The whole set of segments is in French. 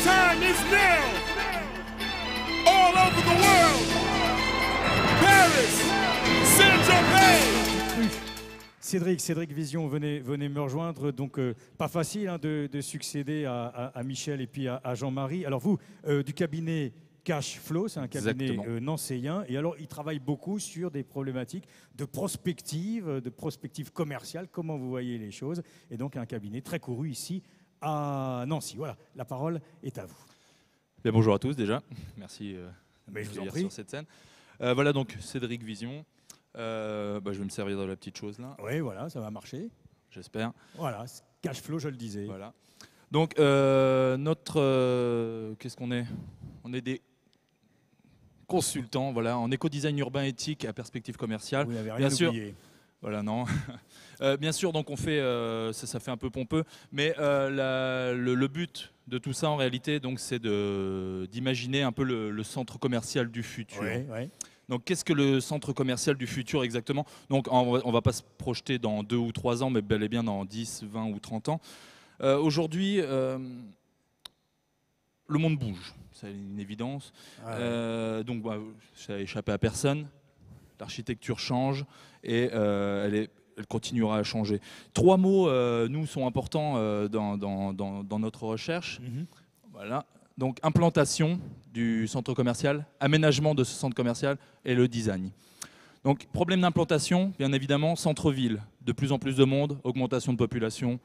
time is now. All over the world. Paris, Saint-Germain. Cédric Vision, venez me rejoindre. Donc, pas facile hein, de succéder à Michel et puis à Jean-Marie. Alors, vous, du cabinet Cash Flow, c'est un cabinet nancéen. Et alors, il travaille beaucoup sur des problématiques de prospective commerciale. Comment vous voyez les choses? Et donc, un cabinet très couru ici à Nancy. Voilà, la parole est à vous. Bien, bonjour à tous déjà. Merci de vous venir sur cette scène. Voilà donc Cédric Vision. Je vais me servir de la petite chose là. Oui, voilà, ça va marcher. J'espère. Voilà, Cash Flow, je le disais. Voilà. Donc, qu'est-ce qu'on est? On est des consultants, voilà, en éco-design urbain éthique à perspective commerciale. Vous n'avez rien oublié. Voilà, non. Bien sûr, donc on fait, ça fait un peu pompeux, mais le but de tout ça en réalité, donc, c'est d'imaginer un peu le centre commercial du futur. Ouais, ouais. Donc, qu'est-ce que le centre commercial du futur exactement? Donc, on ne va pas se projeter dans 2 ou 3 ans, mais bel et bien dans 10, 20 ou 30 ans. Aujourd'hui, le monde bouge, c'est une évidence. Donc, ça n'a échappé à personne. L'architecture change et elle continuera à changer. 3 mots, nous, sont importants dans notre recherche. Voilà. Donc, implantation du centre commercial, aménagement de ce centre commercial et le design. Donc, problème d'implantation, bien évidemment, centre-ville, de plus en plus de monde, augmentation de population,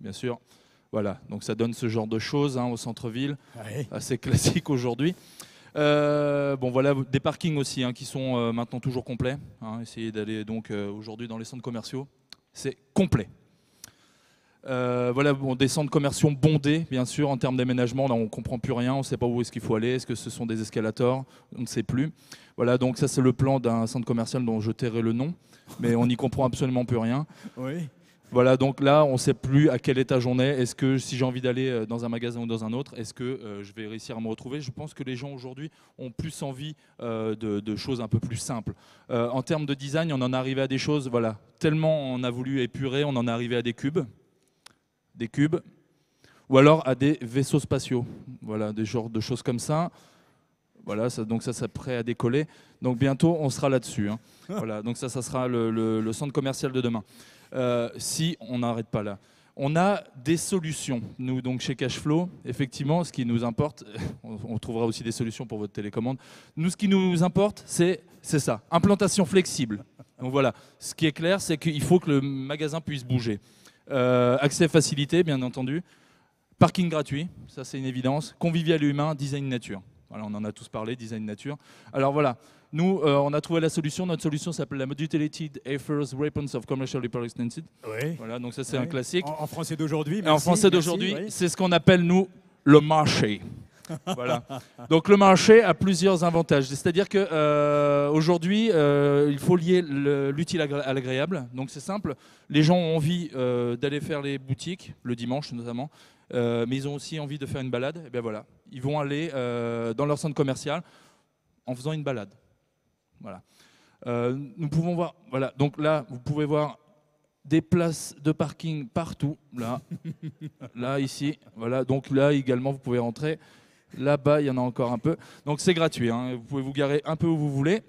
bien sûr. Voilà, donc ça donne ce genre de choses hein, au centre-ville, assez classique aujourd'hui. Voilà, des parkings aussi hein, qui sont maintenant toujours complets. Hein, essayez d'aller donc aujourd'hui dans les centres commerciaux, c'est complet. Voilà, des centres commerciaux bondés, bien sûr, en termes d'aménagement. Là, on ne comprend plus rien, on ne sait pas où est-ce qu'il faut aller. Est-ce que ce sont des escalators? On ne sait plus. Voilà, donc ça, c'est le plan d'un centre commercial dont je tairai le nom, mais on n'y comprend absolument plus rien. Oui. Voilà, donc là, on ne sait plus à quel étage on est. Est-ce que si j'ai envie d'aller dans un magasin ou dans un autre, est-ce que je vais réussir à me retrouver? Je pense que les gens aujourd'hui ont plus envie de choses un peu plus simples. En termes de design, on en est arrivé à des choses, voilà, tellement on a voulu épurer, on en est arrivé à des cubes, ou alors à des vaisseaux spatiaux, voilà, des genres de choses comme ça. Voilà, donc ça prêt à décoller. Donc bientôt, on sera là-dessus. Hein. Voilà, donc ça sera le centre commercial de demain. Si on n'arrête pas là. On a des solutions. Nous, donc chez Cashflow, effectivement, ce qui nous importe, on trouvera aussi des solutions pour votre télécommande. Nous, ce qui nous importe, c'est ça, implantation flexible. Donc voilà, ce qui est clair, c'est qu'il faut que le magasin puisse bouger. Accès facilité, bien entendu. Parking gratuit, ça c'est une évidence. Convivial et humain, design nature. Voilà, on en a tous parlé, design nature. Alors voilà, nous, on a trouvé la solution. Notre solution s'appelle la Modulated Affairs Weapons of Commercial Hyper Extended. Oui. Voilà, donc ça c'est un classique. En français d'aujourd'hui. En français d'aujourd'hui, c'est ce qu'on appelle, nous, le marché. Voilà. Donc le marché a plusieurs avantages. C'est-à-dire qu'aujourd'hui, il faut lier l'utile à l'agréable. Donc c'est simple. Les gens ont envie d'aller faire les boutiques, le dimanche notamment, mais ils ont aussi envie de faire une balade. Et bien voilà, ils vont aller dans leur centre commercial en faisant une balade. Voilà. Nous pouvons voir. Voilà. Donc là, vous pouvez voir des places de parking partout. Là, là, ici. Voilà. Donc là également, vous pouvez rentrer. Là-bas, il y en a encore un peu. Donc c'est gratuit. Hein. Vous pouvez vous garer un peu où vous voulez.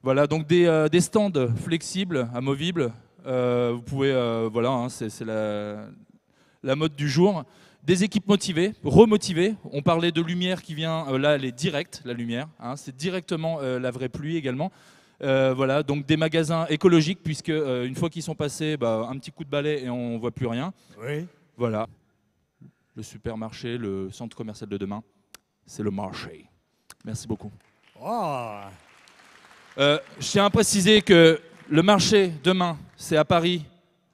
Voilà. Donc des stands flexibles, amovibles. Vous pouvez. Voilà. Hein, c'est la mode du jour. Des équipes motivées, remotivées. On parlait de lumière qui vient, là elle est directe, la lumière. Hein, c'est directement la vraie pluie également. Voilà, donc des magasins écologiques, puisque une fois qu'ils sont passés, un petit coup de balai et on ne voit plus rien. Oui. Voilà, le supermarché, le centre commercial de demain, c'est le marché. Merci beaucoup. Oh. Je tiens à préciser que le marché demain, c'est à Paris,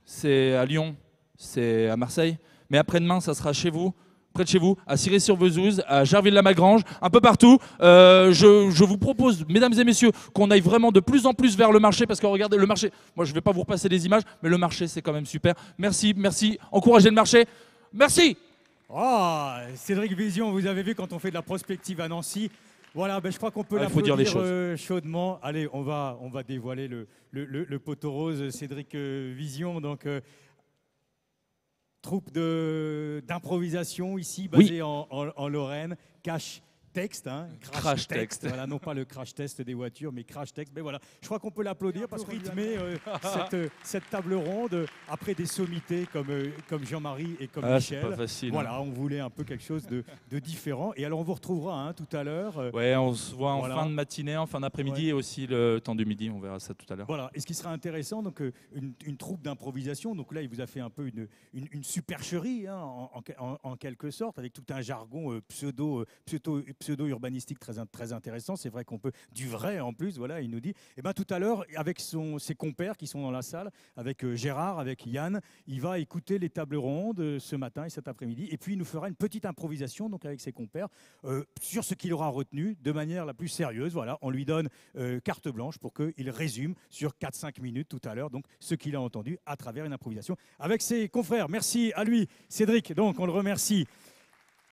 c'est à Lyon, c'est à Marseille. Mais après-demain, ça sera chez vous, près de chez vous, à Ciré-sur-Vesouse, à Jarville-la-Magrange, un peu partout. Je vous propose, mesdames et messieurs, qu'on aille vraiment de plus en plus vers le marché, parce que regardez, le marché, moi je ne vais pas vous repasser les images, mais le marché, c'est quand même super. Merci, merci, encouragez le marché. Merci. Oh, Cédric Vision, vous avez vu quand on fait de la prospective à Nancy. Voilà, je crois qu'on peut l'applaudir chaudement. Allez, on va dévoiler le poteau rose, Cédric Vision. Donc, Troupe d'improvisation ici, basée en Lorraine. Cash Text, hein, Crash Text. Voilà, non pas le crash test des voitures, mais Crash Text. Mais voilà, je crois qu'on peut l'applaudir parce qu'il rythmer cette table ronde après des sommités comme Jean-Marie et comme Michel. C'est pas facile. Voilà, on voulait un peu quelque chose de différent. Et alors on vous retrouvera tout à l'heure. Ouais, on se voit en fin de matinée, en fin d'après-midi et aussi le temps du midi. On verra ça tout à l'heure. Voilà. Et ce qui sera intéressant, donc une troupe d'improvisation. Donc là, il vous a fait un peu une supercherie, hein, en quelque sorte, avec tout un jargon pseudo-urbanistique très intéressant. C'est vrai qu'on peut du vrai en plus. Voilà, il nous dit. Et ben tout à l'heure, avec ses compères qui sont dans la salle, avec Gérard, avec Yann, il va écouter les tables rondes ce matin et cet après-midi. Et puis il nous fera une petite improvisation, donc avec ses compères, sur ce qu'il aura retenu de manière la plus sérieuse. Voilà, on lui donne carte blanche pour qu'il résume sur 4-5 minutes tout à l'heure, donc ce qu'il a entendu à travers une improvisation avec ses confrères. Merci à lui, Cédric. Donc on le remercie.